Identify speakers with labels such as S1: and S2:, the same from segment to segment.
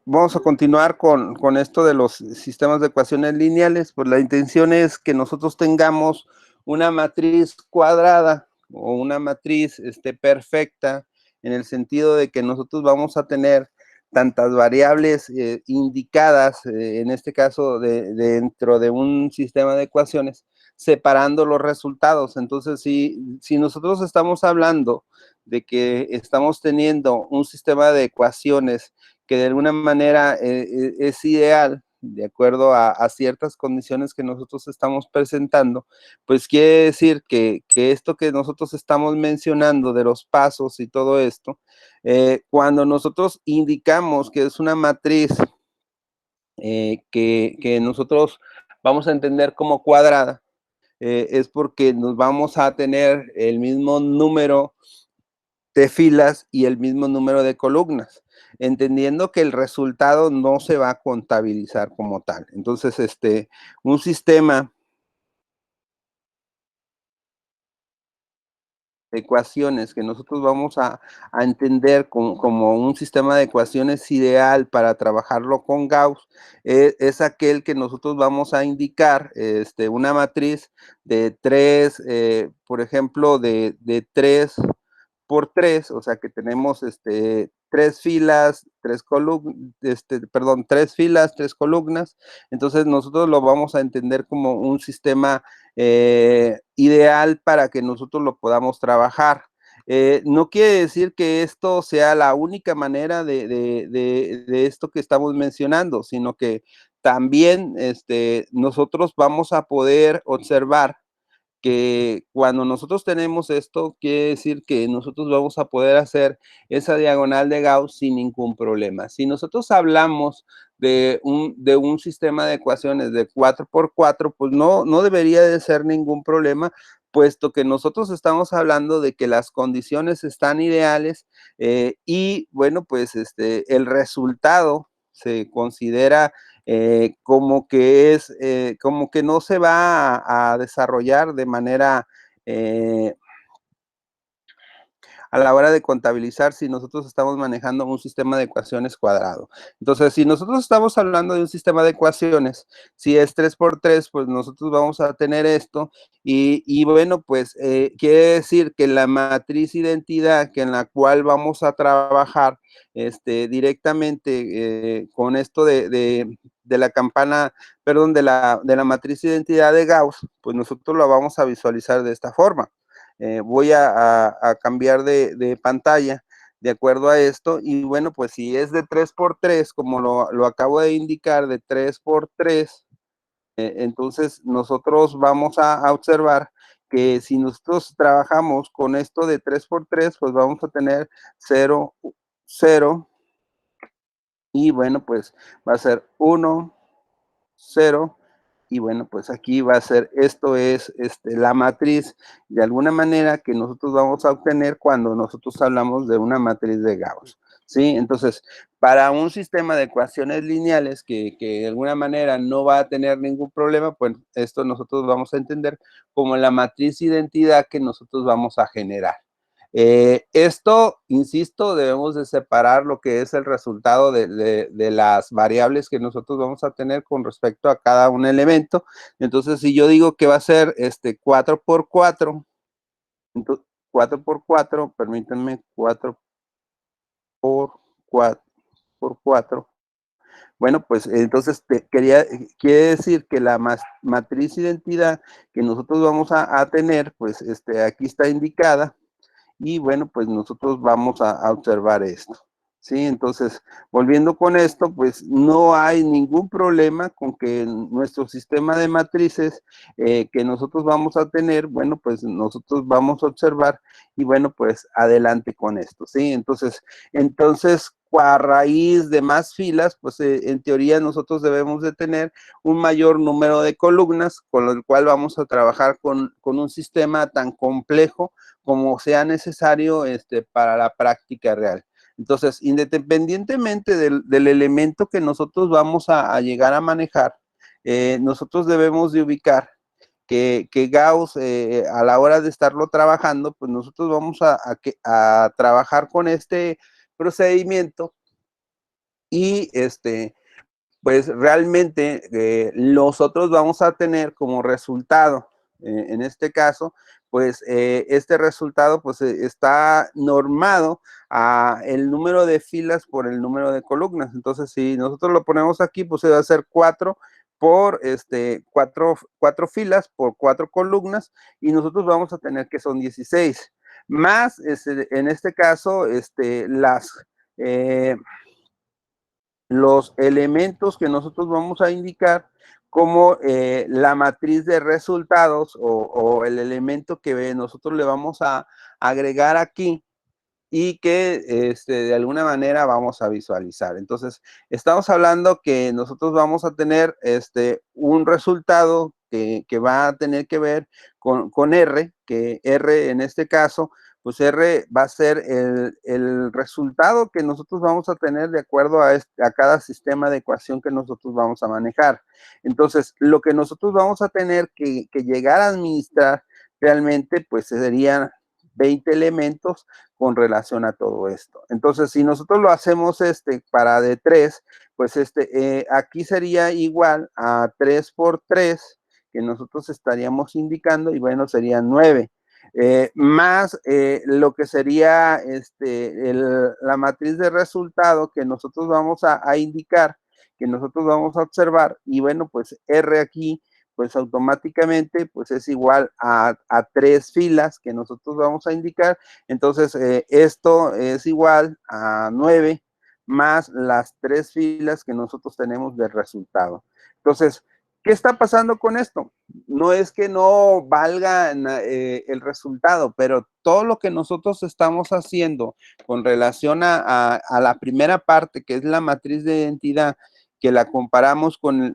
S1: Vamos a continuar con esto de los sistemas de ecuaciones lineales. Pues la intención es que nosotros tengamos una matriz cuadrada o una matriz perfecta, en el sentido de que nosotros vamos a tener tantas variables indicadas, en este caso dentro de un sistema de ecuaciones, separando los resultados. Entonces, si nosotros estamos hablando de que estamos teniendo un sistema de ecuaciones que de alguna manera es ideal, de acuerdo a ciertas condiciones que nosotros estamos presentando, pues quiere decir que esto que nosotros estamos mencionando de los pasos y todo esto, cuando nosotros indicamos que es una matriz que nosotros vamos a entender como cuadrada, es porque nos vamos a tener el mismo número de filas y el mismo número de columnas, entendiendo que el resultado no se va a contabilizar como tal. Entonces, un sistema de ecuaciones que nosotros vamos a entender como un sistema de ecuaciones ideal para trabajarlo con Gauss, es aquel que nosotros vamos a indicar una matriz de 3, por ejemplo, de 3 por 3, o sea que tenemos tres filas, tres columnas, perdón, tres filas, tres columnas. Entonces nosotros lo vamos a entender como un sistema ideal para que nosotros lo podamos trabajar. No quiere decir que esto sea la única manera de esto que estamos mencionando, sino que también nosotros vamos a poder observar que cuando nosotros tenemos esto, quiere decir que nosotros vamos a poder hacer esa diagonal de Gauss sin ningún problema. Si nosotros hablamos de un sistema de ecuaciones de 4 por 4, pues no debería de ser ningún problema, puesto que nosotros estamos hablando de que las condiciones están ideales, y bueno, pues el resultado se considera como que no se va a desarrollar de manera eh, a la hora de contabilizar si nosotros estamos manejando un sistema de ecuaciones cuadrado. Entonces, si nosotros estamos hablando de un sistema de ecuaciones, si es 3 por 3, pues nosotros vamos a tener esto y bueno, pues quiere decir que la matriz identidad que en la cual vamos a trabajar directamente con esto de la campana, perdón, de la matriz identidad de Gauss, pues nosotros lo vamos a visualizar de esta forma. Voy a cambiar de pantalla de acuerdo a esto, y bueno, pues si es de 3 por 3, como lo acabo de indicar, de 3 por 3, entonces nosotros vamos a observar que si nosotros trabajamos con esto de 3 por 3, pues vamos a tener 0, 0, y bueno, pues va a ser 1, 0, y bueno, pues aquí va a ser, esto es la matriz de alguna manera que nosotros vamos a obtener cuando nosotros hablamos de una matriz de Gauss, ¿sí? Entonces, para un sistema de ecuaciones lineales que de alguna manera no va a tener ningún problema, pues esto nosotros vamos a entender como la matriz identidad que nosotros vamos a generar. Esto, insisto, debemos de separar lo que es el resultado de las variables que nosotros vamos a tener con respecto a cada un elemento. Entonces, si yo digo que va a ser 4 por 4, entonces 4 por 4, permítanme, 4 por 4 por 4. Bueno, pues entonces quiere decir que la matriz identidad que nosotros vamos a tener, pues aquí está indicada. Y bueno, pues nosotros vamos a observar esto, ¿sí? Entonces, volviendo con esto, pues no hay ningún problema con que nuestro sistema de matrices que nosotros vamos a tener, bueno, pues nosotros vamos a observar y bueno, pues adelante con esto, ¿sí? Entonces, a raíz de más filas, pues en teoría nosotros debemos de tener un mayor número de columnas, con lo cual vamos a trabajar con un sistema tan complejo como sea necesario para la práctica real. Entonces, independientemente del elemento que nosotros vamos a llegar a manejar, nosotros debemos de ubicar que Gauss, a la hora de estarlo trabajando, pues nosotros vamos a trabajar con este procedimiento y pues realmente nosotros vamos a tener como resultado, en este caso, pues este resultado pues está normado a el número de filas por el número de columnas. Entonces, si nosotros lo ponemos aquí, pues se va a ser 4 por cuatro filas por 4 columnas, y nosotros vamos a tener que son 16. Más, en este caso, eh, los elementos que nosotros vamos a indicar como la matriz de resultados o el elemento que nosotros le vamos a agregar aquí y que de alguna manera vamos a visualizar. Entonces, estamos hablando que nosotros vamos a tener un resultado que va a tener que ver con R, que R en este caso, pues R va a ser el resultado que nosotros vamos a tener de acuerdo a cada sistema de ecuación que nosotros vamos a manejar. Entonces, lo que nosotros vamos a tener que llegar a administrar realmente, pues serían 20 elementos con relación a todo esto. Entonces, si nosotros lo hacemos para de 3, pues aquí sería igual a 3 por 3, que nosotros estaríamos indicando, y bueno, serían 9. Más lo que sería la matriz de resultado que nosotros vamos a indicar, que nosotros vamos a observar, y bueno, pues R aquí pues automáticamente pues es igual a 3 filas que nosotros vamos a indicar. Entonces, esto es igual a 9 más las 3 filas que nosotros tenemos del resultado. Entonces, ¿qué está pasando con esto? No es que no valga el resultado, pero todo lo que nosotros estamos haciendo con relación a la primera parte, que es la matriz de identidad, que la comparamos con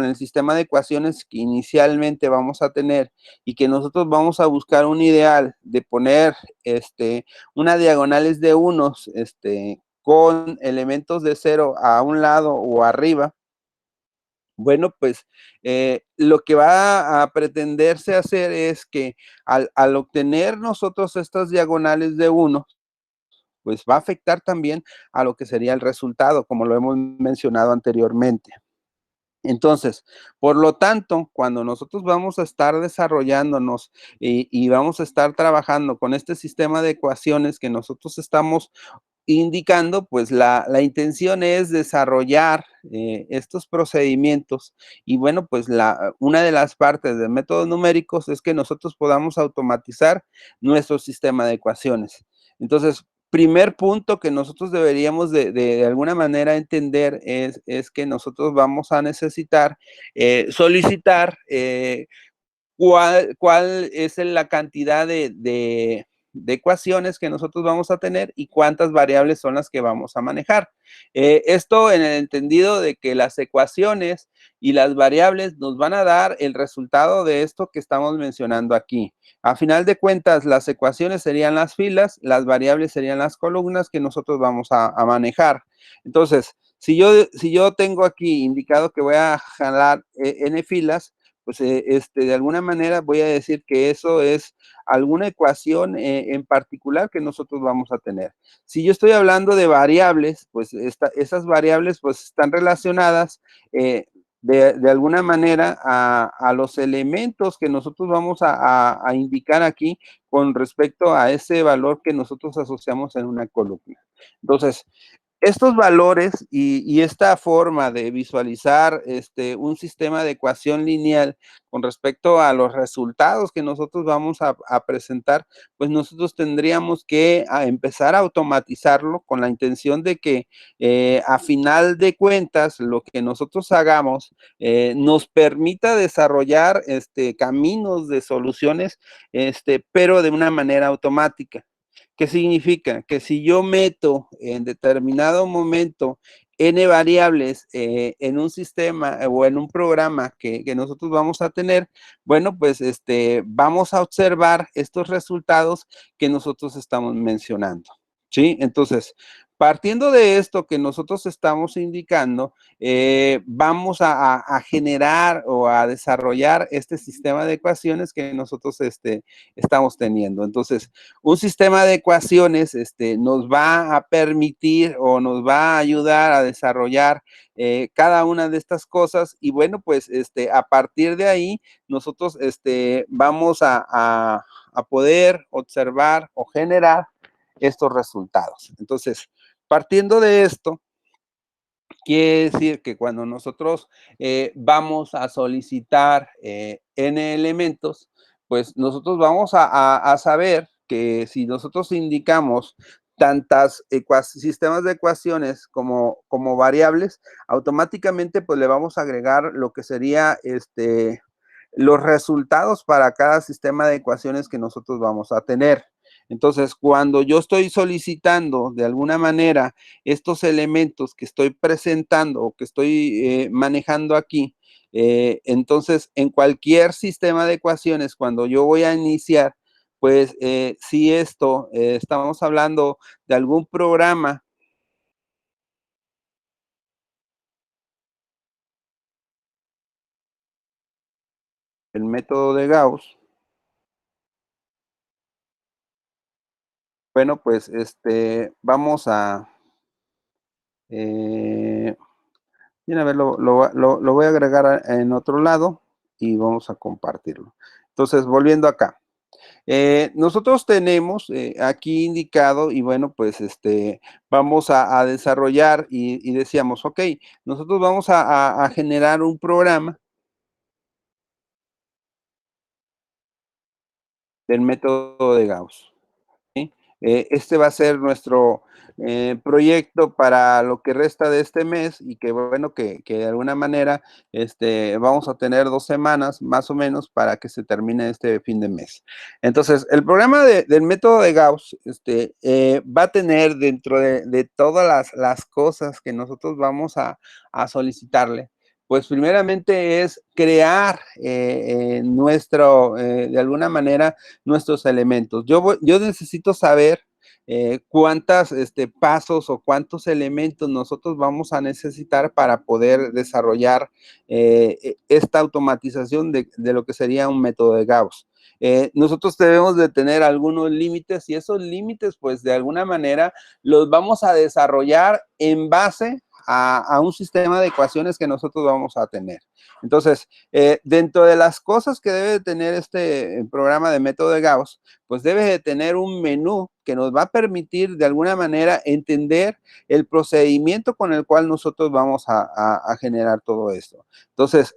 S1: el sistema de ecuaciones que inicialmente vamos a tener y que nosotros vamos a buscar un ideal de poner una diagonales de unos con elementos de 0 a un lado o arriba. Bueno, pues lo que va a pretenderse hacer es que al obtener nosotros estas diagonales de 1, pues va a afectar también a lo que sería el resultado, como lo hemos mencionado anteriormente. Entonces, por lo tanto, cuando nosotros vamos a estar desarrollándonos y vamos a estar trabajando con este sistema de ecuaciones que nosotros estamos indicando, pues la intención es desarrollar estos procedimientos, y bueno, pues una de las partes de métodos numéricos es que nosotros podamos automatizar nuestro sistema de ecuaciones. Entonces, primer punto que nosotros deberíamos de alguna manera entender es que nosotros vamos a necesitar solicitar cuál es la cantidad de ecuaciones que nosotros vamos a tener y cuántas variables son las que vamos a manejar. Esto en el entendido de que las ecuaciones y las variables nos van a dar el resultado de esto que estamos mencionando aquí. A final de cuentas, las ecuaciones serían las filas, las variables serían las columnas que nosotros vamos a manejar. Entonces, si yo tengo aquí indicado que voy a jalar n filas, pues de alguna manera voy a decir que eso es alguna ecuación en particular que nosotros vamos a tener. Si yo estoy hablando de variables, pues esas variables pues están relacionadas de alguna manera a los elementos que nosotros vamos a indicar aquí con respecto a ese valor que nosotros asociamos en una columna. Entonces, estos valores y esta forma de visualizar un sistema de ecuación lineal con respecto a los resultados que nosotros vamos a presentar, pues nosotros tendríamos que empezar a automatizarlo con la intención de que a final de cuentas lo que nosotros hagamos nos permita desarrollar caminos de soluciones, pero de una manera automática. ¿Qué significa? Que si yo meto en determinado momento n variables en un sistema o en un programa que nosotros vamos a tener, bueno, pues vamos a observar estos resultados que nosotros estamos mencionando, ¿sí? Entonces, Partiendo de esto que nosotros estamos indicando, vamos a generar o a desarrollar este sistema de ecuaciones que nosotros estamos teniendo. Entonces, un sistema de ecuaciones nos va a permitir o nos va a ayudar a desarrollar cada una de estas cosas y bueno, pues a partir de ahí nosotros vamos a poder observar o generar estos resultados. Entonces, partiendo de esto, quiere decir que cuando nosotros vamos a solicitar n elementos, pues nosotros vamos a saber que si nosotros indicamos tantas sistemas de ecuaciones como variables, automáticamente pues le vamos a agregar lo que sería los resultados para cada sistema de ecuaciones que nosotros vamos a tener. Entonces, cuando yo estoy solicitando de alguna manera estos elementos que estoy presentando o que estoy manejando aquí, entonces en cualquier sistema de ecuaciones, cuando yo voy a iniciar, pues si esto, estamos hablando de algún programa, el método de Gauss, bueno, pues vamos a, eh, bien, a ver, lo voy a agregar en otro lado y vamos a compartirlo. Entonces, volviendo acá. Nosotros tenemos aquí indicado y bueno, pues vamos a desarrollar y decíamos, ok, nosotros vamos a generar un programa del método de Gauss. ¿Sí? Este va a ser nuestro proyecto para lo que resta de este mes y que bueno, que de alguna manera vamos a tener 2 semanas más o menos para que se termine este fin de mes. Entonces, el programa del método de Gauss va a tener dentro de todas las cosas que nosotros vamos a solicitarle, pues primeramente es crear de alguna manera, nuestros elementos. Yo necesito saber cuántos pasos o cuántos elementos nosotros vamos a necesitar para poder desarrollar esta automatización de lo que sería un método de Gauss. Nosotros debemos de tener algunos límites y esos límites, pues de alguna manera, los vamos a desarrollar en base a un sistema de ecuaciones que nosotros vamos a tener. Entonces, dentro de las cosas que debe de tener este programa de método de Gauss, pues debe de tener un menú que nos va a permitir de alguna manera entender el procedimiento con el cual nosotros vamos a generar todo esto. Entonces,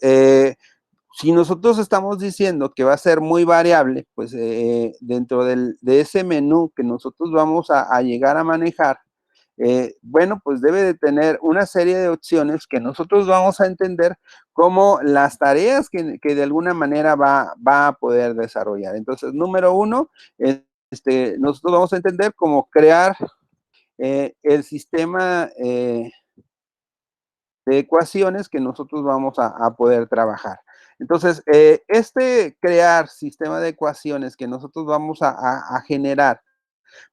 S1: si nosotros estamos diciendo que va a ser muy variable, pues dentro de ese menú que nosotros vamos a llegar a manejar, bueno, pues debe de tener una serie de opciones que nosotros vamos a entender como las tareas que de alguna manera va a poder desarrollar. Entonces, número uno, nosotros vamos a entender cómo crear el sistema de ecuaciones que nosotros vamos a poder trabajar. Entonces, crear sistema de ecuaciones que nosotros vamos a generar,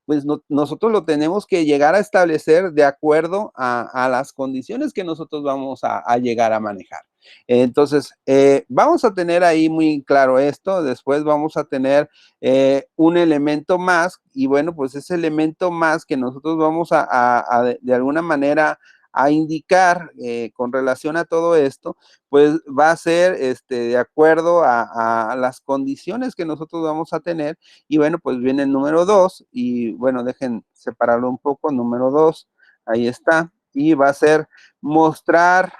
S1: pues nosotros lo tenemos que llegar a establecer de acuerdo a las condiciones que nosotros vamos a llegar a manejar. Entonces, vamos a tener ahí muy claro esto, después vamos a tener un elemento más y bueno, pues ese elemento más que nosotros vamos de alguna manera a indicar con relación a todo esto, pues va a ser de acuerdo a las condiciones que nosotros vamos a tener y bueno, pues viene el número 2 y bueno, dejen separarlo un poco, número 2, ahí está, y va a ser mostrar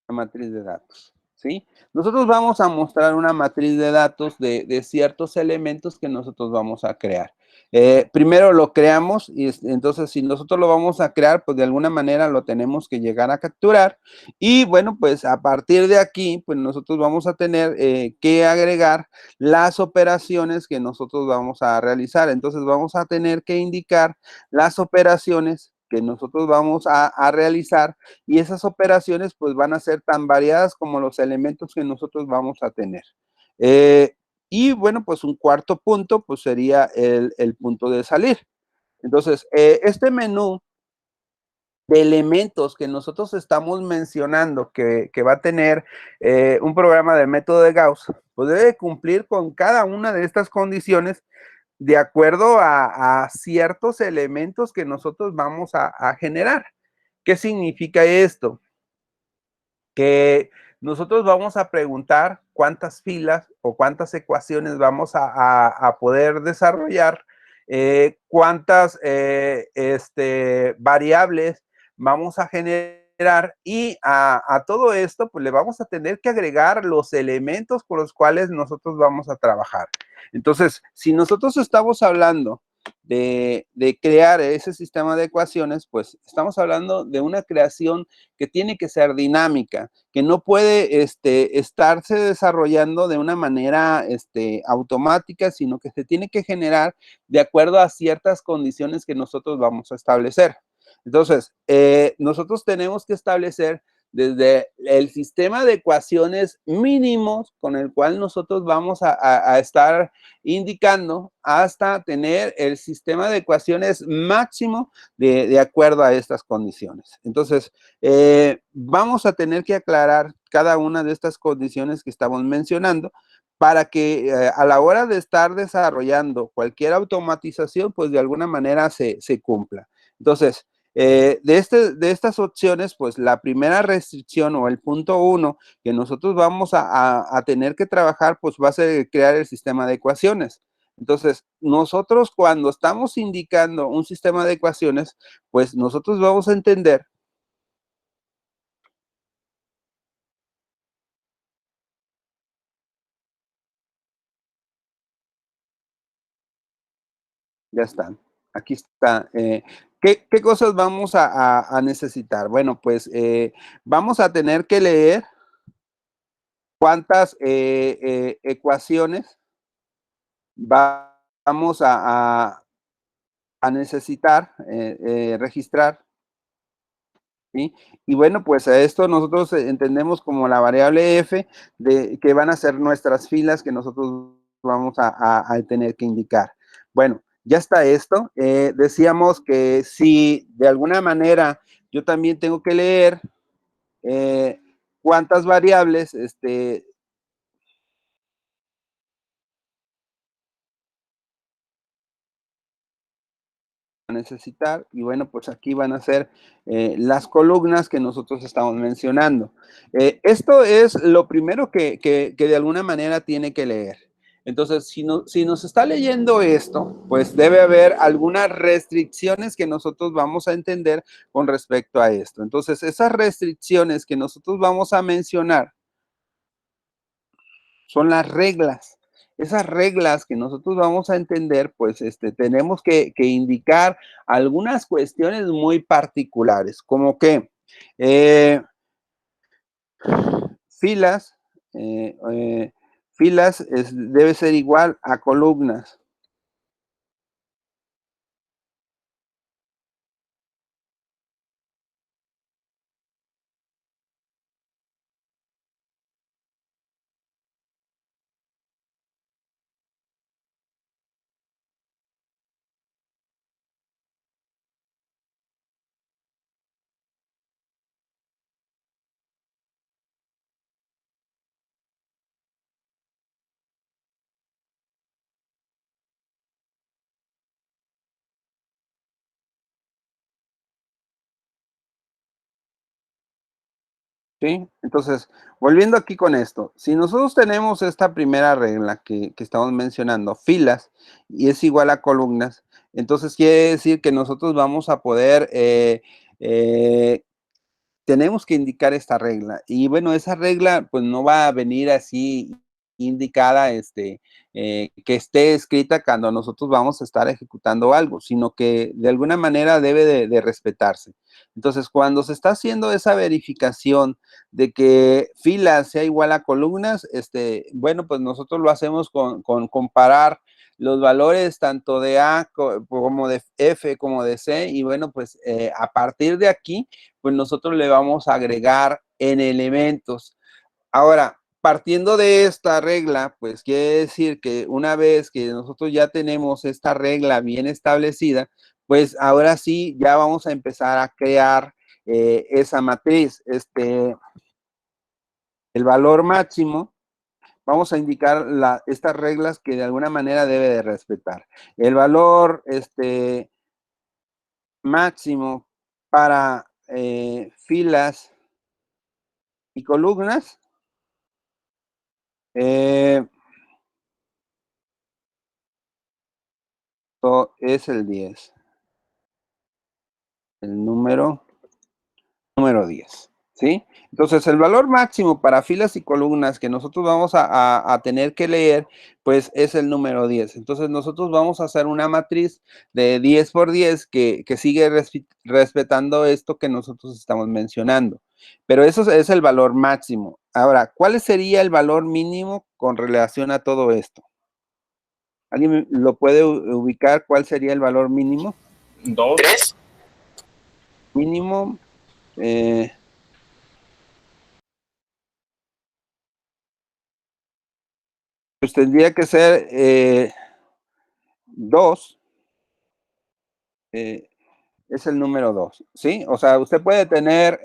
S1: la matriz de datos, ¿sí? Nosotros vamos a mostrar una matriz de datos de ciertos elementos que nosotros vamos a crear. Primero lo creamos y entonces si nosotros lo vamos a crear, pues de alguna manera lo tenemos que llegar a capturar y bueno, pues a partir de aquí, pues nosotros vamos a tener que agregar las operaciones que nosotros vamos a realizar. Entonces vamos a tener que indicar las operaciones que nosotros vamos a realizar y esas operaciones pues van a ser tan variadas como los elementos que nosotros vamos a tener. Y bueno, pues un cuarto punto, pues sería el punto de salir. Entonces, este menú de elementos que nosotros estamos mencionando que va a tener un programa de método de Gauss, pues debe cumplir con cada una de estas condiciones de acuerdo a ciertos elementos que nosotros vamos a generar. ¿Qué significa esto? Que nosotros vamos a preguntar cuántas filas o cuántas ecuaciones vamos a poder desarrollar, cuántas variables vamos a generar y a todo esto pues le vamos a tener que agregar los elementos con los cuales nosotros vamos a trabajar. Entonces, si nosotros estamos hablando de crear ese sistema de ecuaciones, pues estamos hablando de una creación que tiene que ser dinámica, que no puede estarse desarrollando de una manera automática, sino que se tiene que generar de acuerdo a ciertas condiciones que nosotros vamos a establecer. Entonces, nosotros tenemos que establecer desde el sistema de ecuaciones mínimos con el cual nosotros vamos a estar indicando hasta tener el sistema de ecuaciones máximo de acuerdo a estas condiciones. Entonces, vamos a tener que aclarar cada una de estas condiciones que estamos mencionando para que a la hora de estar desarrollando cualquier automatización, pues de alguna manera se cumpla. Entonces, de estas opciones, pues la primera restricción o el punto 1 que nosotros vamos a tener que trabajar, pues va a ser crear el sistema de ecuaciones. Entonces, nosotros cuando estamos indicando un sistema de ecuaciones, pues nosotros vamos a entender. Ya están. Aquí está. ¿Qué cosas vamos a necesitar? Bueno, pues vamos a tener que leer cuántas ecuaciones vamos a necesitar registrar, ¿sí? Y bueno, pues a esto nosotros entendemos como la variable f, que van a ser nuestras filas que nosotros vamos a tener que indicar. Bueno, ya está esto. Decíamos que si de alguna manera yo también tengo que leer cuántas variables a necesitar, y bueno, pues aquí van a ser las columnas que nosotros estamos mencionando. Esto es lo primero que de alguna manera tiene que leer. Entonces, si nos está leyendo esto, pues debe haber algunas restricciones que nosotros vamos a entender con respecto a esto. Entonces, esas restricciones que nosotros vamos a mencionar son las reglas. Esas reglas que nosotros vamos a entender, pues tenemos que indicar algunas cuestiones muy particulares, como que filas, eh, eh, filas debe ser igual a columnas. ¿Sí? Entonces, volviendo aquí con esto, si nosotros tenemos esta primera regla que estamos mencionando, filas, y es igual a columnas, entonces quiere decir que nosotros vamos a poder, tenemos que indicar esta regla. Y bueno, esa regla pues no va a venir así indicada, que esté escrita cuando nosotros vamos a estar ejecutando algo, sino que de alguna manera debe de respetarse. Entonces, cuando se está haciendo esa verificación de que filas sea igual a columnas, bueno, pues nosotros lo hacemos con comparar los valores tanto de A como de F como de C, y bueno, pues a partir de aquí, pues nosotros le vamos a agregar en elementos. Ahora, partiendo de esta regla, pues quiere decir que una vez que nosotros ya tenemos esta regla bien establecida, pues ahora sí ya vamos a empezar a crear esa matriz. El valor máximo, vamos a indicar estas reglas que de alguna manera debe de respetar. El valor máximo para filas y columnas es el 10, el número 10, ¿sí? Entonces, el valor máximo para filas y columnas que nosotros vamos a tener que leer, pues es el número 10. Entonces, nosotros vamos a hacer una matriz de 10 por 10 que sigue respetando esto que nosotros estamos mencionando. Pero eso es el valor máximo. Ahora, ¿cuál sería el valor mínimo con relación a todo esto? ¿Alguien lo puede ubicar? ¿Cuál sería el valor mínimo?
S2: 2. 3.
S1: Mínimo. Pues tendría que ser 2. Es el número 2, ¿sí? O sea, usted puede tener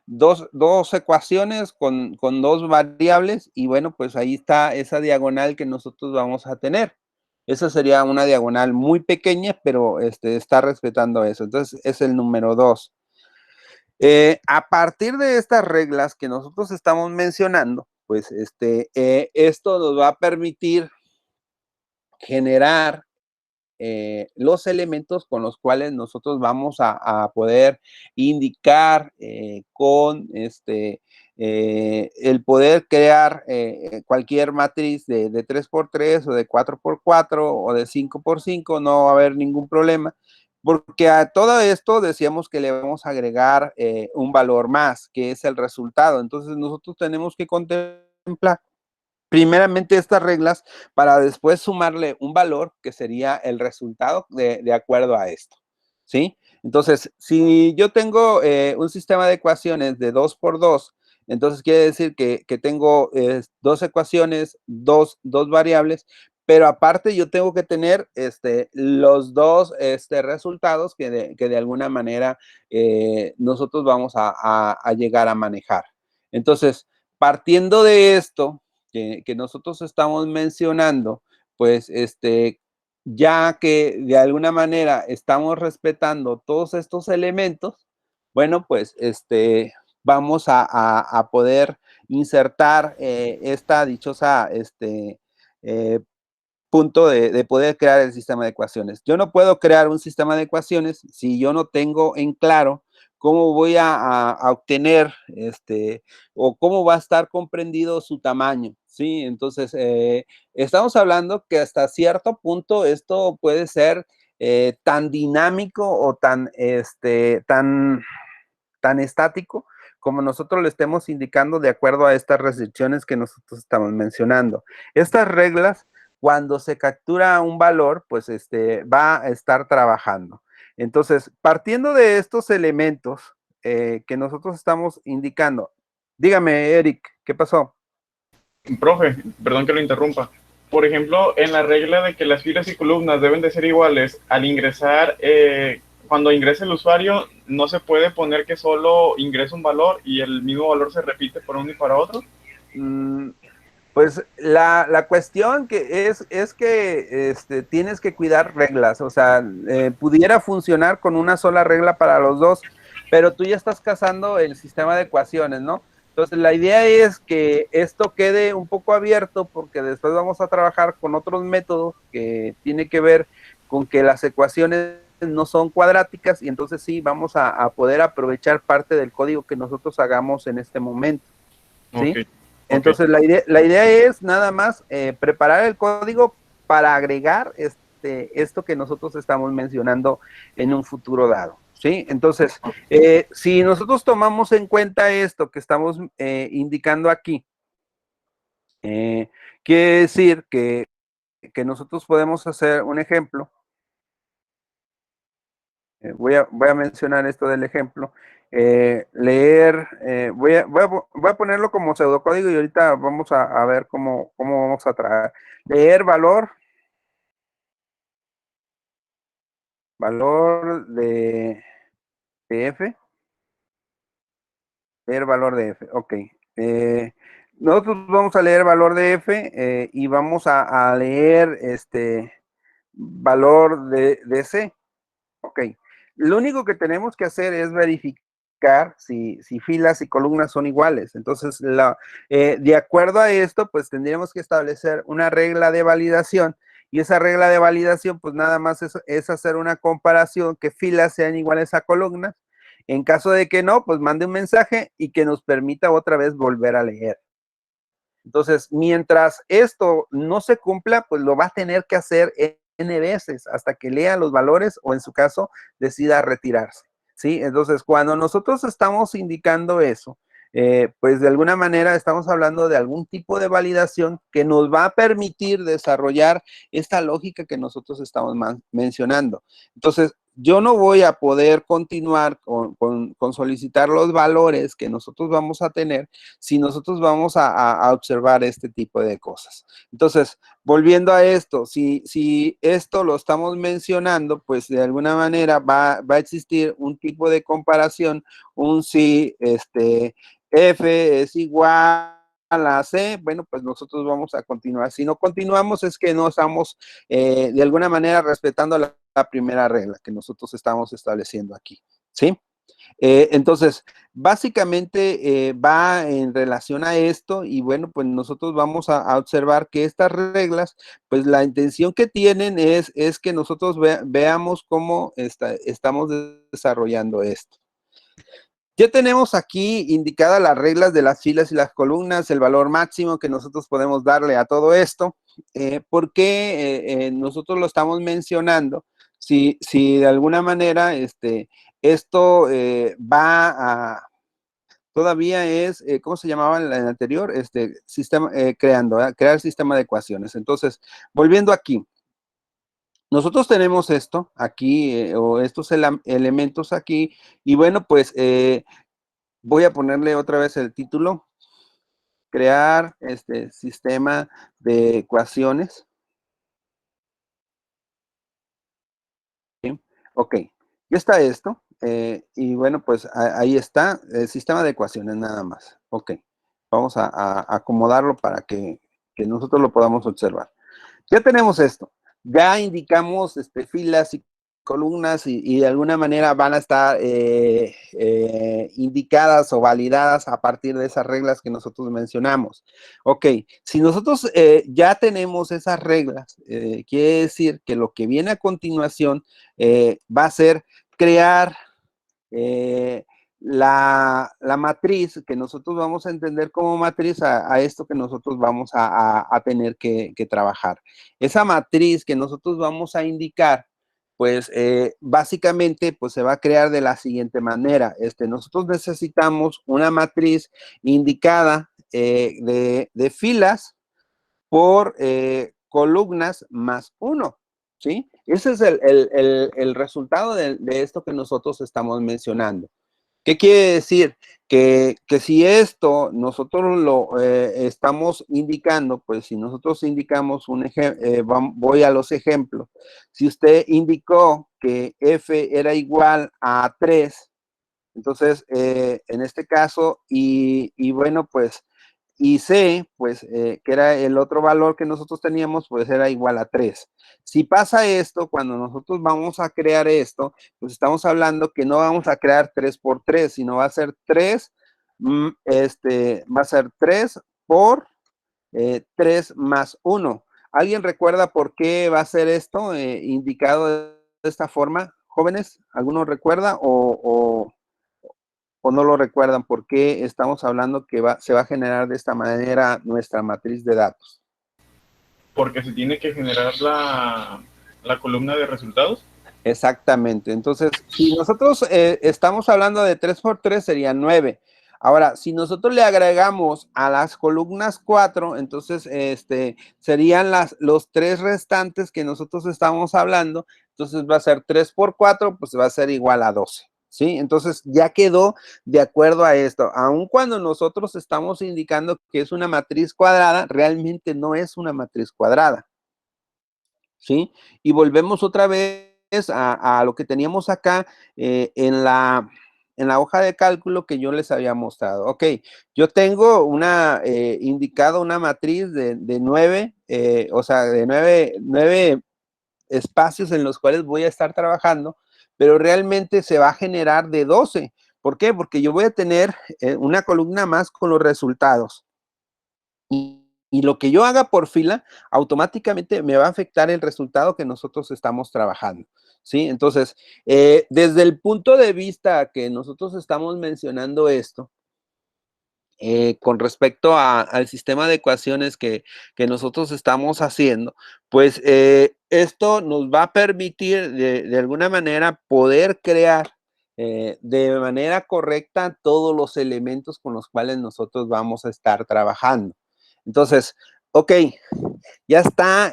S1: dos ecuaciones con dos variables y bueno, pues ahí está esa diagonal que nosotros vamos a tener. Esa sería una diagonal muy pequeña, pero está respetando eso. Entonces, es el número 2. A partir de estas reglas que nosotros estamos mencionando, pues esto nos va a permitir generar los elementos con los cuales nosotros vamos a poder indicar con el poder crear cualquier matriz de 3x3 o de 4x4 o de 5x5, no va a haber ningún problema, porque a todo esto decíamos que le vamos a agregar un valor más, que es el resultado. Entonces nosotros tenemos que contemplar primeramente estas reglas para después sumarle un valor que sería el resultado de acuerdo a esto, ¿sí? Entonces, si yo tengo un sistema de ecuaciones de 2 por 2, entonces quiere decir que tengo dos ecuaciones, dos variables, pero aparte yo tengo que tener los dos resultados que de alguna manera nosotros vamos a llegar a manejar. Entonces, partiendo de esto, que nosotros estamos mencionando, pues ya que de alguna manera estamos respetando todos estos elementos, bueno, pues vamos a poder insertar esta dichosa punto de poder crear el sistema de ecuaciones. Yo no puedo crear un sistema de ecuaciones si yo no tengo en claro cómo voy a obtener o cómo va a estar comprendido su tamaño, ¿sí? Entonces, estamos hablando que hasta cierto punto esto puede ser tan dinámico o tan estático como nosotros le estemos indicando de acuerdo a estas restricciones que nosotros estamos mencionando. Estas reglas, cuando se captura un valor, pues va a estar trabajando. Entonces, partiendo de estos elementos que nosotros estamos indicando, dígame, Eric, ¿qué pasó?
S2: Profe, perdón que lo interrumpa. Por ejemplo, en la regla de que las filas y columnas deben de ser iguales, al ingresar, cuando ingrese el usuario, no se puede poner que solo ingresa un valor y el mismo valor se repite por uno y para otro.
S1: Pues la cuestión que es que tienes que cuidar reglas, o sea, pudiera funcionar con una sola regla para los dos, pero tú ya estás casando el sistema de ecuaciones, ¿no? Entonces, la idea es que esto quede un poco abierto porque después vamos a trabajar con otros métodos que tiene que ver con que las ecuaciones no son cuadráticas y entonces sí vamos a poder aprovechar parte del código que nosotros hagamos en este momento, ¿sí?
S2: Ok, ok.
S1: Entonces, la idea es nada más preparar el código para agregar esto que nosotros estamos mencionando en un futuro dado, ¿sí? Entonces, si nosotros tomamos en cuenta esto que estamos indicando aquí, quiere decir que nosotros podemos hacer un ejemplo voy a mencionar esto del ejemplo. Voy a ponerlo como pseudocódigo y ahorita vamos a ver cómo vamos a traer. Leer valor de f, leer valor de f, ok. Nosotros vamos a leer valor de f y vamos a leer valor de c. Ok, lo único que tenemos que hacer es verificar si filas y columnas son iguales. Entonces, de acuerdo a esto, pues tendríamos que establecer una regla de validación y esa regla de validación, pues nada más es hacer una comparación que filas sean iguales a columnas. En caso de que no, pues mande un mensaje y que nos permita otra vez volver a leer. Entonces, mientras esto no se cumpla, pues lo va a tener que hacer N veces hasta que lea los valores o en su caso decida retirarse, ¿sí? Entonces, cuando nosotros estamos indicando eso, pues de alguna manera estamos hablando de algún tipo de validación que nos va a permitir desarrollar esta lógica que nosotros estamos mencionando. Entonces, yo no voy a poder continuar con solicitar los valores que nosotros vamos a tener si nosotros vamos a observar este tipo de cosas. Entonces, volviendo a esto, si esto lo estamos mencionando, pues de alguna manera va a existir un tipo de comparación, si F es igual a C, bueno, pues nosotros vamos a continuar. Si no continuamos es que no estamos de alguna manera respetando la primera regla que nosotros estamos estableciendo aquí, ¿sí? Entonces, básicamente va en relación a esto y bueno, pues nosotros vamos a observar que estas reglas, pues la intención que tienen es que nosotros veamos cómo estamos desarrollando esto. Ya tenemos aquí indicadas las reglas de las filas y las columnas, el valor máximo que nosotros podemos darle a todo esto. ¿Por qué nosotros lo estamos mencionando? Si de alguna manera esto todavía es, ¿cómo se llamaba en la anterior? Sistema, crear sistema de ecuaciones. Entonces, volviendo aquí, nosotros tenemos esto aquí, o estos elementos aquí, y bueno, pues voy a ponerle otra vez el título, crear sistema de ecuaciones. ¿Sí? Ok, ya está esto. Y bueno, pues ahí está el sistema de ecuaciones nada más. Ok, vamos a acomodarlo para que nosotros lo podamos observar. Ya tenemos esto. Ya indicamos filas y columnas y de alguna manera van a estar indicadas o validadas a partir de esas reglas que nosotros mencionamos. Ok, si nosotros ya tenemos esas reglas, quiere decir que lo que viene a continuación va a ser crear la matriz que nosotros vamos a entender como matriz a esto que nosotros vamos a tener que trabajar. Esa matriz que nosotros vamos a indicar, pues básicamente pues se va a crear de la siguiente manera. Nosotros necesitamos una matriz indicada de filas por columnas más 1, ¿sí? Ese es el resultado de esto que nosotros estamos mencionando. ¿Qué quiere decir? Que si esto nosotros lo estamos indicando, pues si nosotros indicamos un ejemplo, voy a los ejemplos. Si usted indicó que F era igual a 3, entonces en este caso, y bueno, pues y C, pues, que era el otro valor que nosotros teníamos, pues era igual a 3. Si pasa esto, cuando nosotros vamos a crear esto, pues estamos hablando que no vamos a crear 3 por 3, sino va a ser 3, va a ser 3 por 3 más 1. ¿Alguien recuerda por qué va a ser esto indicado de esta forma? Jóvenes, ¿alguno recuerda o no lo recuerdan? ¿Por qué estamos hablando que se va a generar de esta manera nuestra matriz de datos?
S2: Porque se tiene que generar la columna de resultados.
S1: Exactamente. Entonces, si nosotros estamos hablando de 3 por 3 serían 9. Ahora, si nosotros le agregamos a las columnas 4, entonces serían los 3 restantes que nosotros estamos hablando. entonces va a ser 3 por 4, pues va a ser igual a 12, ¿sí? Entonces ya quedó de acuerdo a esto. Aun cuando nosotros estamos indicando que es una matriz cuadrada, realmente no es una matriz cuadrada, ¿sí? Y volvemos otra vez a lo que teníamos acá en la hoja de cálculo que yo les había mostrado. Ok, yo tengo indicado una matriz de 9, o sea, de 9 espacios en los cuales voy a estar trabajando, pero realmente se va a generar de 12. ¿Por qué? Porque yo voy a tener una columna más con los resultados. Y lo que yo haga por fila, automáticamente me va a afectar el resultado que nosotros estamos trabajando, ¿sí? Entonces, desde el punto de vista que nosotros estamos mencionando esto, con respecto al sistema de ecuaciones que nosotros estamos haciendo, pues esto nos va a permitir de alguna manera poder crear de manera correcta todos los elementos con los cuales nosotros vamos a estar trabajando. Entonces, ok, ya está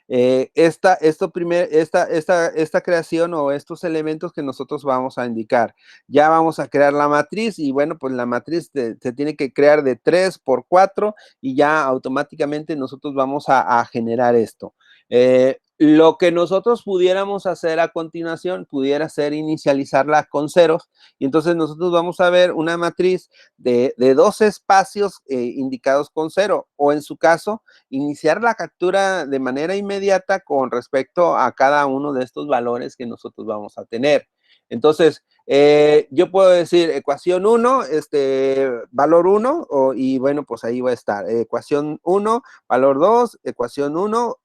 S1: esta creación o estos elementos que nosotros vamos a indicar. Ya vamos a crear la matriz y bueno, pues la matriz se tiene que crear de 3 por 4 y ya automáticamente nosotros vamos a generar esto. Lo que nosotros pudiéramos hacer a continuación pudiera ser inicializarla con ceros y entonces nosotros vamos a ver una matriz de 12 espacios indicados con 0 o en su caso iniciar la captura de manera inmediata con respecto a cada uno de estos valores que nosotros vamos a tener. Entonces, yo puedo decir ecuación 1, valor 1, y bueno, pues ahí va a estar. Ecuación 1, valor 2, ecuación 1,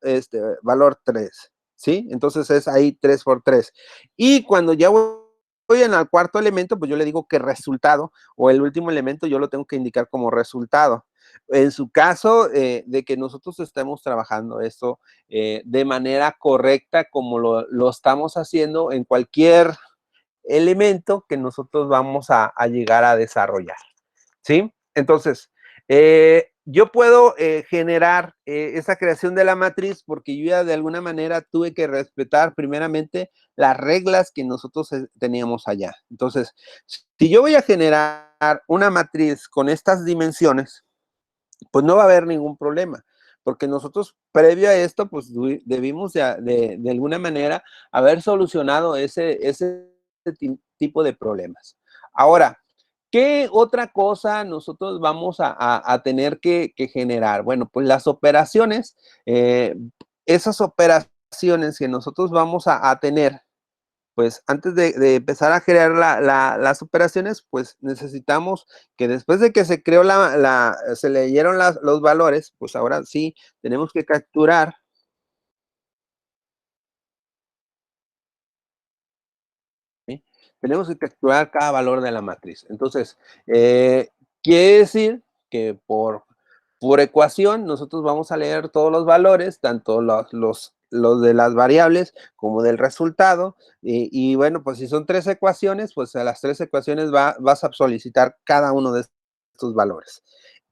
S1: valor 3, ¿sí? Entonces es ahí 3 por 3. Y cuando ya voy en el cuarto elemento, pues yo le digo que resultado, o el último elemento yo lo tengo que indicar como resultado. En su caso de que nosotros estemos trabajando esto de manera correcta, como lo estamos haciendo en cualquier elemento que nosotros vamos a llegar a desarrollar, ¿sí? Entonces, yo puedo generar esa creación de la matriz porque yo ya de alguna manera tuve que respetar primeramente las reglas que nosotros teníamos allá. Entonces, si yo voy a generar una matriz con estas dimensiones, pues no va a haber ningún problema, porque nosotros previo a esto, pues debimos de alguna manera haber solucionado ese tipo de problemas. Ahora, ¿qué otra cosa nosotros vamos a tener que generar? Bueno, pues las operaciones, esas operaciones que nosotros vamos a tener, pues antes de empezar a crear las operaciones, pues necesitamos que después de que se creó se leyeron los valores, pues ahora sí tenemos que capturar. ¿Sí? Tenemos que capturar cada valor de la matriz. Entonces, quiere decir que por ecuación nosotros vamos a leer todos los valores, tanto los de las variables como del resultado. Y bueno, pues si son 3 ecuaciones, pues a las 3 ecuaciones vas a solicitar cada uno de estos valores.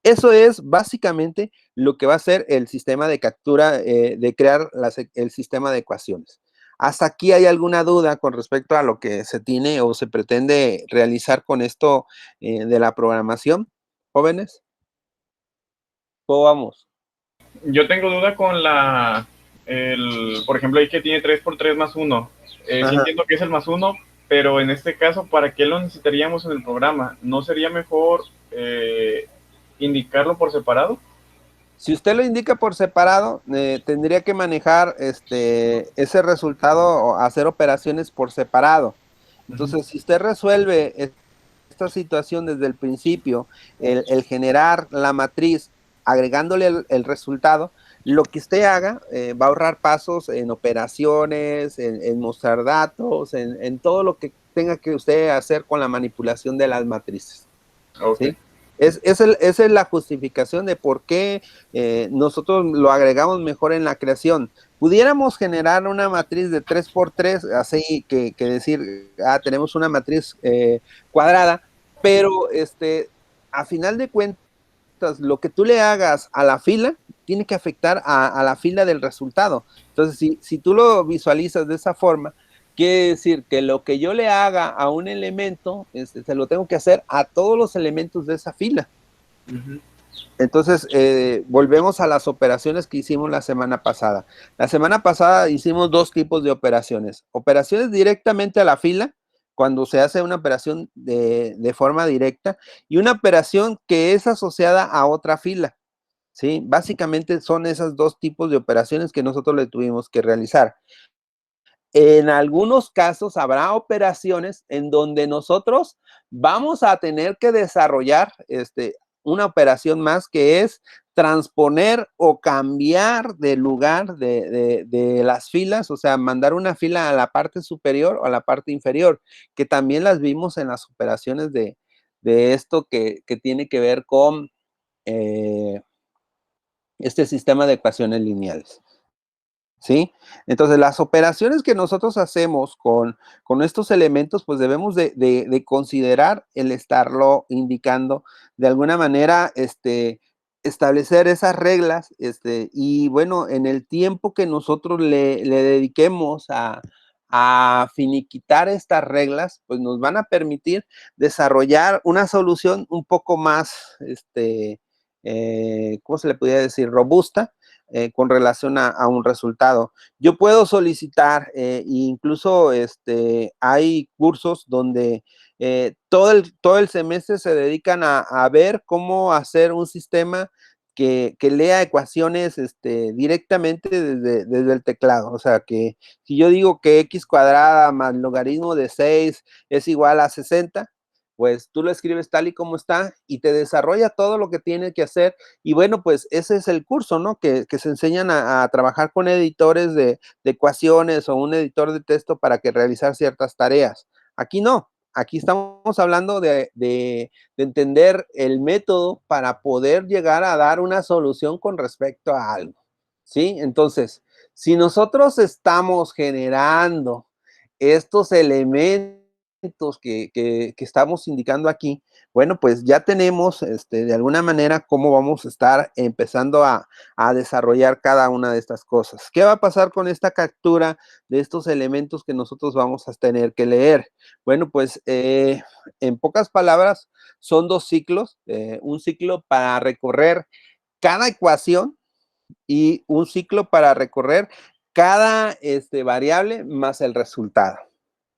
S1: Eso es básicamente lo que va a ser el sistema de captura, de crear el sistema de ecuaciones. ¿Hasta aquí hay alguna duda con respecto a lo que se tiene o se pretende realizar con esto de la programación, jóvenes? ¿Cómo vamos?
S2: Yo tengo duda con por ejemplo, ahí que tiene 3 por 3 más 1. Sí
S1: Ajá.
S2: entiendo que es el más 1, pero en este caso, ¿para qué lo necesitaríamos en el programa? ¿No sería mejor indicarlo por separado?
S1: Si usted lo indica por separado, tendría que manejar ese resultado o hacer operaciones por separado.
S2: Ujú.
S1: Entonces, si usted resuelve esta situación desde el principio, el generar la matriz agregándole el resultado, lo que usted haga va a ahorrar pasos en operaciones, en mostrar datos, en todo lo que tenga que usted hacer con la manipulación de las matrices.
S2: Ok.
S1: ¿Sí? Esa es la justificación de por qué nosotros lo agregamos mejor en la creación. Pudiéramos generar una matriz de 3 por 3, así que decir, tenemos una matriz cuadrada, pero a final de cuentas, lo que tú le hagas a la fila tiene que afectar a la fila del resultado. Entonces, si tú lo visualizas de esa forma, quiere decir que lo que yo le haga a un elemento, se lo tengo que hacer a todos los elementos de esa fila. Entonces, volvemos a las operaciones que hicimos la semana pasada. La semana pasada hicimos dos tipos de operaciones. Operaciones directamente a la fila, cuando se hace una operación de forma directa, y una operación que es asociada a otra fila. ¿Sí? Básicamente son esos dos tipos de operaciones que nosotros le tuvimos que realizar. En algunos casos habrá operaciones en donde nosotros vamos a tener que desarrollar una operación más, que es transponer o cambiar de lugar de las filas, o sea, mandar una fila a la parte superior o a la parte inferior, que también las vimos en las operaciones de esto que tiene que ver con este sistema de ecuaciones lineales. ¿Sí? Entonces, las operaciones que nosotros hacemos con estos elementos, pues debemos de considerar el estarlo indicando de alguna manera, establecer esas reglas, y bueno, en el tiempo que nosotros le dediquemos a finiquitar estas reglas, pues nos van a permitir desarrollar una solución un poco más, ¿cómo se le podría decir? Robusta, con relación a un resultado. Yo puedo solicitar, incluso hay cursos donde todo el semestre se dedican a ver cómo hacer un sistema que lea ecuaciones directamente desde el teclado. O sea, que si yo digo que x cuadrada más logaritmo de 6 es igual a 60, pues tú lo escribes tal y como está y te desarrolla todo lo que tiene que hacer. Y bueno, pues ese es el curso, ¿no? Que se enseñan a trabajar con editores de ecuaciones o un editor de texto para que realizar ciertas tareas. Aquí no, aquí estamos hablando de entender el método para poder llegar a dar una solución con respecto a algo, ¿sí? Entonces, si nosotros estamos generando estos elementos que estamos indicando aquí, bueno, pues ya tenemos de alguna manera cómo vamos a estar empezando a desarrollar cada una de estas cosas. ¿Qué va a pasar con esta captura de estos elementos que nosotros vamos a tener que leer? Bueno, pues en pocas palabras, son dos ciclos, un ciclo para recorrer cada ecuación y un ciclo para recorrer cada variable más el resultado.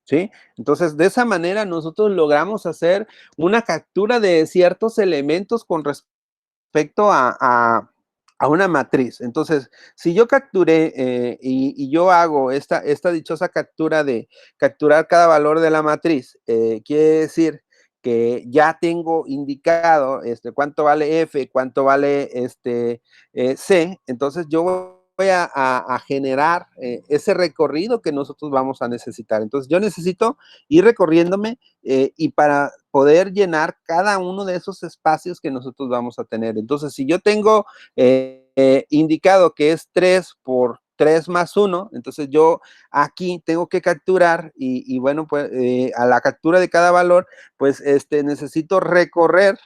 S1: ¿Sí? Entonces, de esa manera nosotros logramos hacer una captura de ciertos elementos con respecto a una matriz. Entonces, si yo capturé y yo hago esta dichosa captura de capturar cada valor de la matriz, quiere decir que ya tengo indicado cuánto vale F, cuánto vale C, entonces yo voy a generar ese recorrido que nosotros vamos a necesitar. Entonces, yo necesito ir recorriéndome y para poder llenar cada uno de esos espacios que nosotros vamos a tener. Entonces, si yo tengo indicado que es 3 por 3 más 1, entonces yo aquí tengo que capturar y bueno, pues a la captura de cada valor, pues necesito recorrer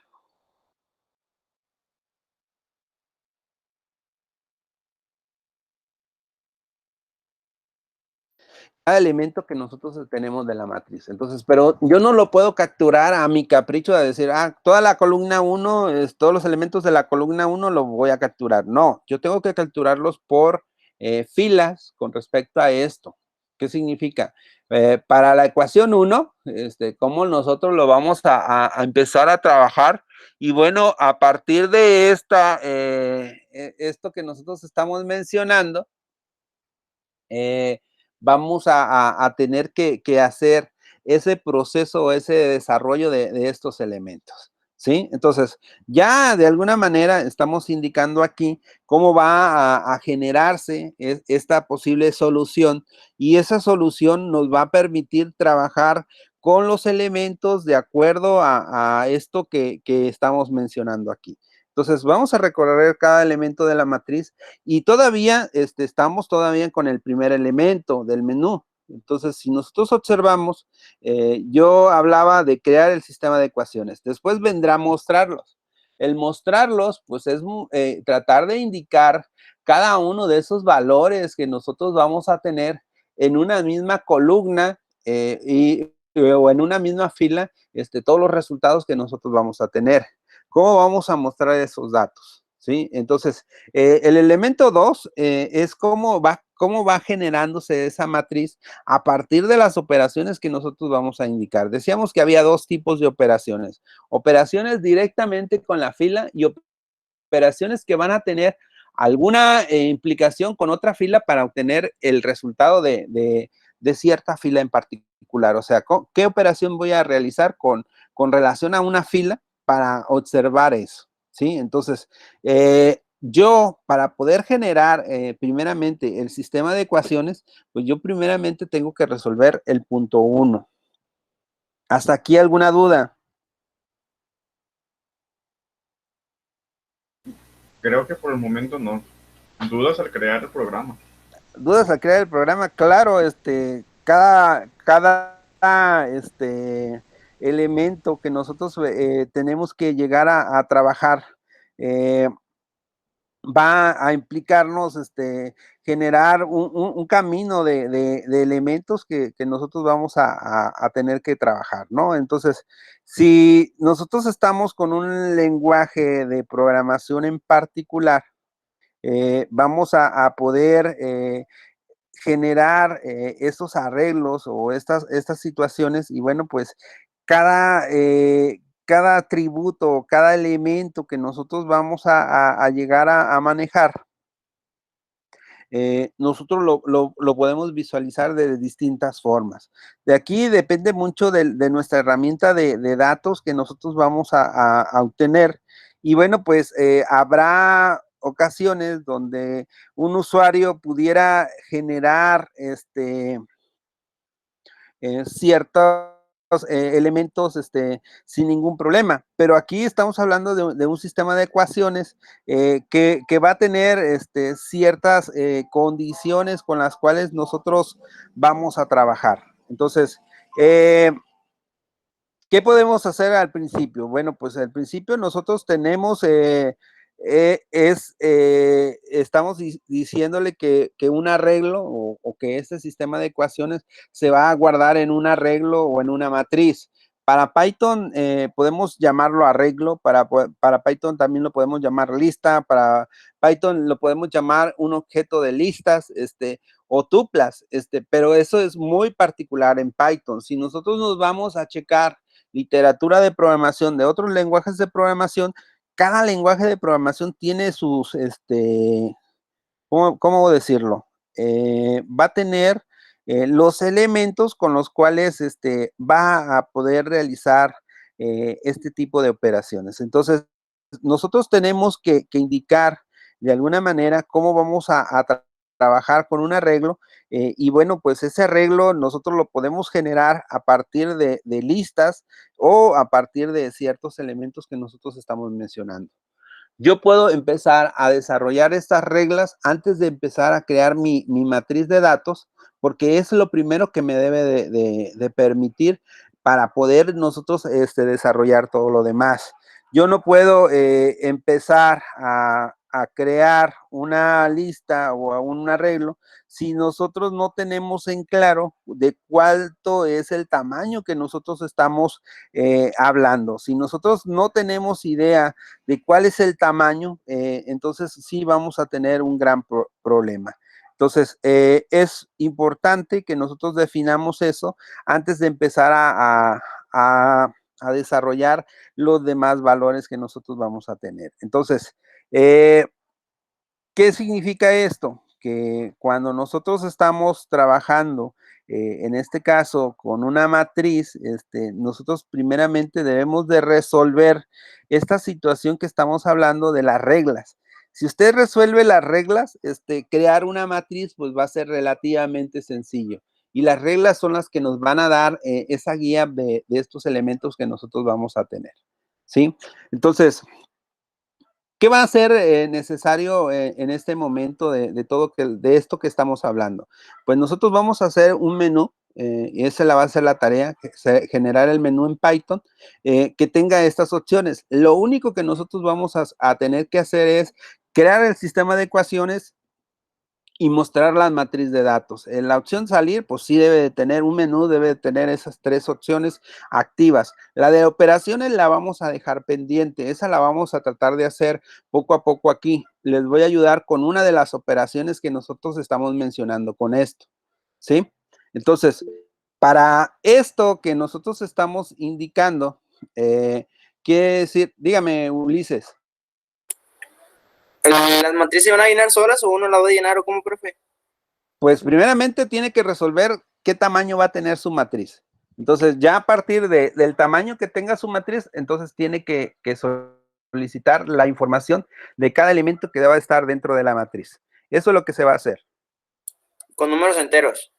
S1: cada elemento que nosotros tenemos de la matriz. Entonces, pero yo no lo puedo capturar a mi capricho de decir, toda la columna 1, todos los elementos de la columna 1 lo voy a capturar. No, yo tengo que capturarlos por filas con respecto a esto. ¿Qué significa? Para la ecuación 1, cómo nosotros lo vamos a empezar a trabajar. Y bueno, a partir de esto que nosotros estamos mencionando, vamos a tener que hacer ese proceso, ese desarrollo de estos elementos, ¿sí? Entonces, ya de alguna manera estamos indicando aquí cómo va a generarse esta posible solución y esa solución nos va a permitir trabajar con los elementos de acuerdo a esto que estamos mencionando aquí. Entonces, vamos a recorrer cada elemento de la matriz y todavía estamos todavía con el primer elemento del menú. Entonces, si nosotros observamos, yo hablaba de crear el sistema de ecuaciones. Después vendrá a mostrarlos. El mostrarlos, pues es tratar de indicar cada uno de esos valores que nosotros vamos a tener en una misma columna o en una misma fila, todos los resultados que nosotros vamos a tener. ¿Cómo vamos a mostrar esos datos? ¿Sí? Entonces, el elemento 2 es cómo va generándose esa matriz a partir de las operaciones que nosotros vamos a indicar. Decíamos que había dos tipos de operaciones. Operaciones directamente con la fila y operaciones que van a tener alguna implicación con otra fila para obtener el resultado de cierta fila en particular. O sea, ¿qué operación voy a realizar con relación a una fila para observar eso? ¿Sí? Entonces, yo para poder generar primeramente el sistema de ecuaciones, pues yo primeramente tengo que resolver el punto 1. ¿Hasta aquí alguna duda?
S2: Creo que por el momento no. Dudas al crear el programa.
S1: ¿Dudas al crear el programa? Claro, cada elemento que nosotros tenemos que llegar a trabajar eh, va a implicarnos generar un camino de elementos que nosotros vamos a tener que trabajar, ¿no? Entonces, si nosotros estamos con un lenguaje de programación en particular, vamos a poder generar estos arreglos o estas situaciones y bueno, pues cada atributo, cada elemento que nosotros vamos a llegar a manejar, nosotros lo podemos visualizar de distintas formas. De aquí depende mucho de nuestra herramienta de datos que nosotros vamos a obtener. Y bueno, pues habrá ocasiones donde un usuario pudiera generar ciertos elementos sin ningún problema. Pero aquí estamos hablando de un sistema de ecuaciones que va a tener ciertas condiciones con las cuales nosotros vamos a trabajar. Entonces, ¿qué podemos hacer al principio? Bueno, pues al principio nosotros tenemos, estamos diciéndole que un arreglo o que este sistema de ecuaciones se va a guardar en un arreglo o en una matriz. Para Python podemos llamarlo arreglo, para Python también lo podemos llamar lista, para Python lo podemos llamar un objeto de listas, o tuplas, pero eso es muy particular en Python. Si nosotros nos vamos a checar literatura de programación de otros lenguajes de programación, cada lenguaje de programación tiene sus, ¿cómo decirlo? Va a tener los elementos con los cuales va a poder realizar este tipo de operaciones. Entonces, nosotros tenemos que indicar de alguna manera cómo vamos a trabajar con un arreglo y bueno, pues ese arreglo nosotros lo podemos generar a partir de listas o a partir de ciertos elementos que nosotros estamos mencionando. Yo puedo empezar a desarrollar estas reglas antes de empezar a crear mi matriz de datos, porque es lo primero que me debe de permitir para poder nosotros desarrollar todo lo demás. Yo no puedo empezar a crear una lista o un arreglo si nosotros no tenemos en claro de cuánto es el tamaño que nosotros estamos hablando. Si nosotros no tenemos idea de cuál es el tamaño, entonces sí vamos a tener un gran problema. Entonces, es importante que nosotros definamos eso antes de empezar a desarrollar los demás valores que nosotros vamos a tener. Entonces, ¿qué significa esto? Que cuando nosotros estamos trabajando, en este caso, con una matriz, nosotros primeramente debemos de resolver esta situación que estamos hablando de las reglas. Si usted resuelve las reglas, crear una matriz, pues va a ser relativamente sencillo. Y las reglas son las que nos van a dar esa guía de estos elementos que nosotros vamos a tener. ¿Sí? Entonces, ¿qué va a ser necesario en este momento de esto que estamos hablando? Pues nosotros vamos a hacer un menú y esa la va a ser la tarea, generar el menú en Python, que tenga estas opciones. Lo único que nosotros vamos a tener que hacer es crear el sistema de ecuaciones y mostrar la matriz de datos. En la opción salir, pues sí debe de tener un menú, debe de tener esas 3 opciones activas. La de operaciones la vamos a dejar pendiente, esa la vamos a tratar de hacer poco a poco aquí. Les voy a ayudar con una de las operaciones que nosotros estamos mencionando con esto, ¿sí? Entonces, para esto que nosotros estamos indicando, quiere decir, dígame, Ulises.
S3: ¿Las matrices se van a llenar solas o uno las va a llenar o cómo, profe?
S1: Pues primeramente tiene que resolver qué tamaño va a tener su matriz. Entonces, ya a partir del tamaño que tenga su matriz, entonces tiene que solicitar la información de cada elemento que deba estar dentro de la matriz. Eso es lo que se va a hacer.
S3: Con números enteros.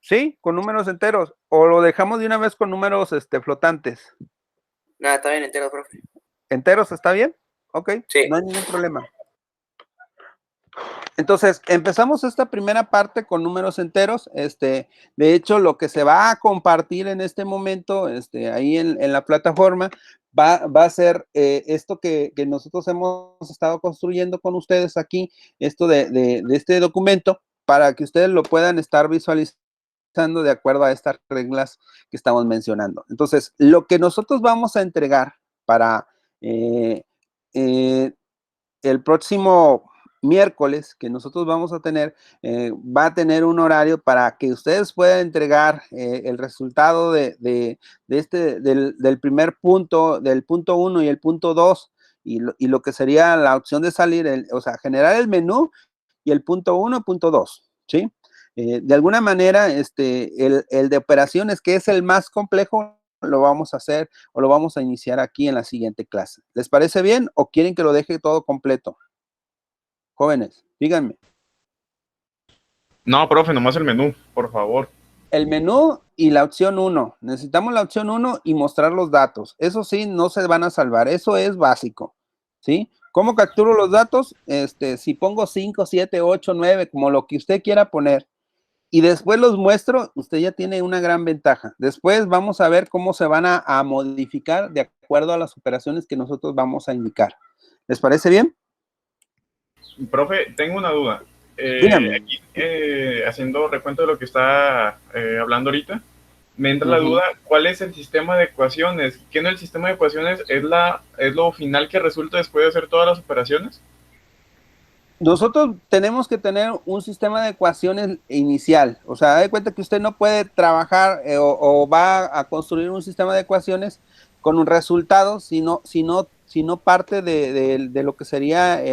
S1: Sí, con números enteros. O lo dejamos de una vez con números flotantes.
S3: Nada, está bien entero, profe.
S1: ¿Enteros está bien? Ok,
S3: sí.
S1: No hay ningún problema. Entonces, empezamos esta primera parte con números enteros. De hecho, lo que se va a compartir en este momento, ahí en la plataforma, va a ser esto que nosotros hemos estado construyendo con ustedes aquí, esto de este documento, para que ustedes lo puedan estar visualizando de acuerdo a estas reglas que estamos mencionando. Entonces, lo que nosotros vamos a entregar para el próximo miércoles que nosotros vamos a tener, va a tener un horario para que ustedes puedan entregar el resultado del primer punto, del punto 1 y el punto 2, y lo que sería la opción de salir, o sea, generar el menú y el punto 1, punto 2, ¿sí? De alguna manera, el de operaciones, que es el más complejo, lo vamos a hacer o lo vamos a iniciar aquí en la siguiente clase. ¿Les parece bien o quieren que lo deje todo completo? Jóvenes, díganme.
S2: No, profe, nomás el menú, por favor.
S1: El menú y la opción 1. Necesitamos la opción 1 y mostrar los datos. Eso sí, no se van a salvar. Eso es básico, ¿sí? ¿Cómo capturo los datos? Si pongo 5, 7, 8, 9, como lo que usted quiera poner, y después los muestro, usted ya tiene una gran ventaja. Después vamos a ver cómo se van a modificar de acuerdo a las operaciones que nosotros vamos a indicar. ¿Les parece bien?
S2: Profe, tengo una duda.
S1: Dígame.
S2: Aquí, haciendo recuento de lo que está hablando ahorita, me entra la duda, ¿cuál es el sistema de ecuaciones? ¿Qué no el sistema de ecuaciones es lo final que resulta después de hacer todas las operaciones?
S1: Nosotros tenemos que tener un sistema de ecuaciones inicial. O sea, de cuenta que usted no puede trabajar o va a construir un sistema de ecuaciones con un resultado, sino parte de lo que sería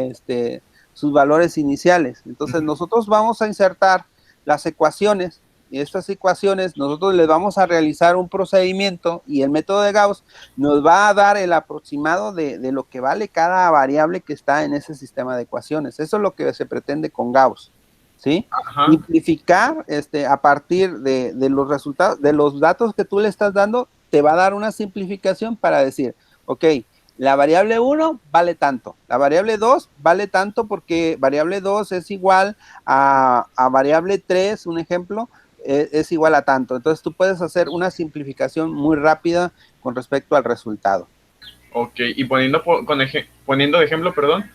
S1: sus valores iniciales. Entonces, nosotros vamos a insertar las ecuaciones, y estas ecuaciones nosotros les vamos a realizar un procedimiento, y el método de Gauss nos va a dar el aproximado de lo que vale cada variable que está en ese sistema de ecuaciones. Eso es lo que se pretende con Gauss, ¿sí?
S2: Ajá.
S1: Simplificar a partir de los resultados, de los datos que tú le estás dando, te va a dar una simplificación para decir, ok, la variable 1 vale tanto, la variable 2 vale tanto porque variable 2 es igual a variable 3, un ejemplo, es igual a tanto. Entonces tú puedes hacer una simplificación muy rápida con respecto al resultado.
S2: Ok, y poniendo de ejemplo, perdón,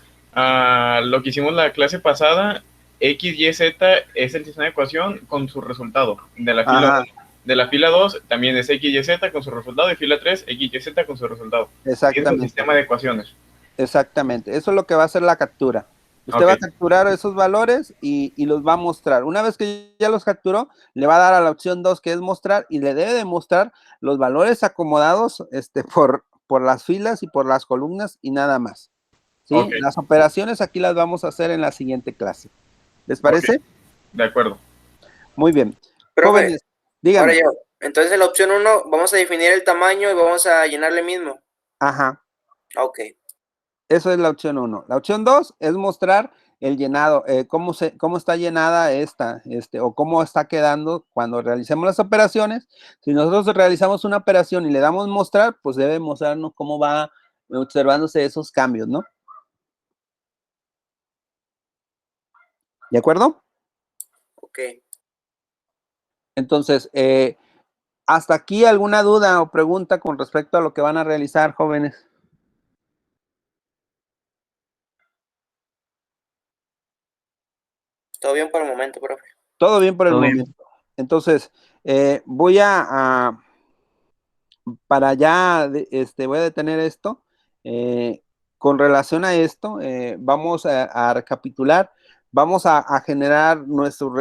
S2: lo que hicimos la clase pasada, X, Y, Z es el sistema de ecuación con su resultado. De la fila 1. De la fila 2 también es X, Y, Z con su resultado. De fila 3, X, Y, Z con su resultado.
S1: Exactamente.
S2: Es el sistema de ecuaciones.
S1: Exactamente. Eso es lo que va a hacer la captura. Usted va a capturar esos valores y los va a mostrar. Una vez que ya los capturó, le va a dar a la opción 2, que es mostrar, y le debe de mostrar los valores acomodados por las filas y por las columnas y nada más. ¿Sí? Las operaciones aquí las vamos a hacer en la siguiente clase. ¿Les parece?
S2: De acuerdo.
S1: Muy bien.
S3: Profe,
S1: jóvenes, díganme.
S3: Ahora yo, entonces en la opción 1 vamos a definir el tamaño y vamos a llenarle mismo.
S1: Ajá.
S3: Ok.
S1: Eso es la opción 1. La opción 2 es mostrar el llenado, cómo está llenada o cómo está quedando cuando realicemos las operaciones. Si nosotros realizamos una operación y le damos mostrar, pues debe mostrarnos cómo va observándose esos cambios, ¿no? ¿De acuerdo?
S3: Ok.
S1: Entonces, ¿hasta aquí alguna duda o pregunta con respecto a lo que van a realizar, jóvenes?
S3: Todo bien por el momento, profe.
S1: Todo bien por el
S2: Todo bien.
S1: momento. Entonces, voy para ya, voy a detener esto. Con relación a esto, vamos a recapitular. Vamos a generar nuestro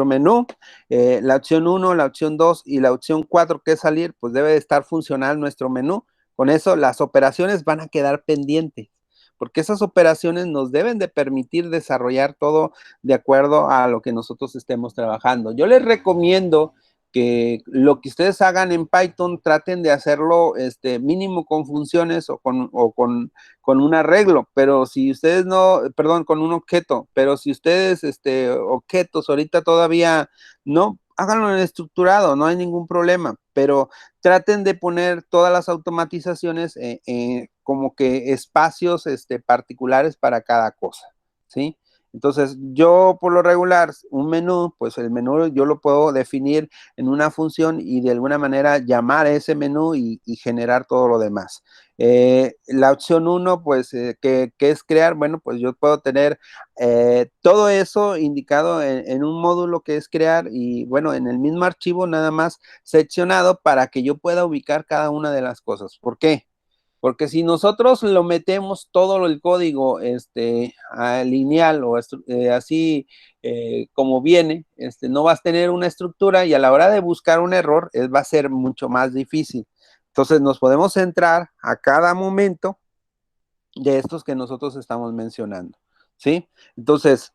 S1: menú. La opción 1, la opción 2 y la opción 4 que es salir, pues debe de estar funcional nuestro menú. Con eso las operaciones van a quedar pendientes, porque esas operaciones nos deben de permitir desarrollar todo de acuerdo a lo que nosotros estemos trabajando. Yo les recomiendo que lo que ustedes hagan en Python traten de hacerlo mínimo con funciones o con un arreglo, pero si ustedes no, perdón, con un objeto, pero si ustedes objetos ahorita todavía no, háganlo en estructurado, no hay ningún problema, pero traten de poner todas las automatizaciones como que espacios particulares para cada cosa, ¿sí? Entonces, yo por lo regular, un menú, pues el menú yo lo puedo definir en una función y de alguna manera llamar a ese menú y generar todo lo demás. La opción 1, pues, que es crear, bueno, pues yo puedo tener todo eso indicado en un módulo que es crear y, bueno, en el mismo archivo nada más seccionado para que yo pueda ubicar cada una de las cosas. ¿Por qué? Porque si nosotros lo metemos todo el código lineal o así como viene, no vas a tener una estructura y a la hora de buscar un error va a ser mucho más difícil. Entonces nos podemos centrar a cada momento de estos que nosotros estamos mencionando, ¿sí? Entonces,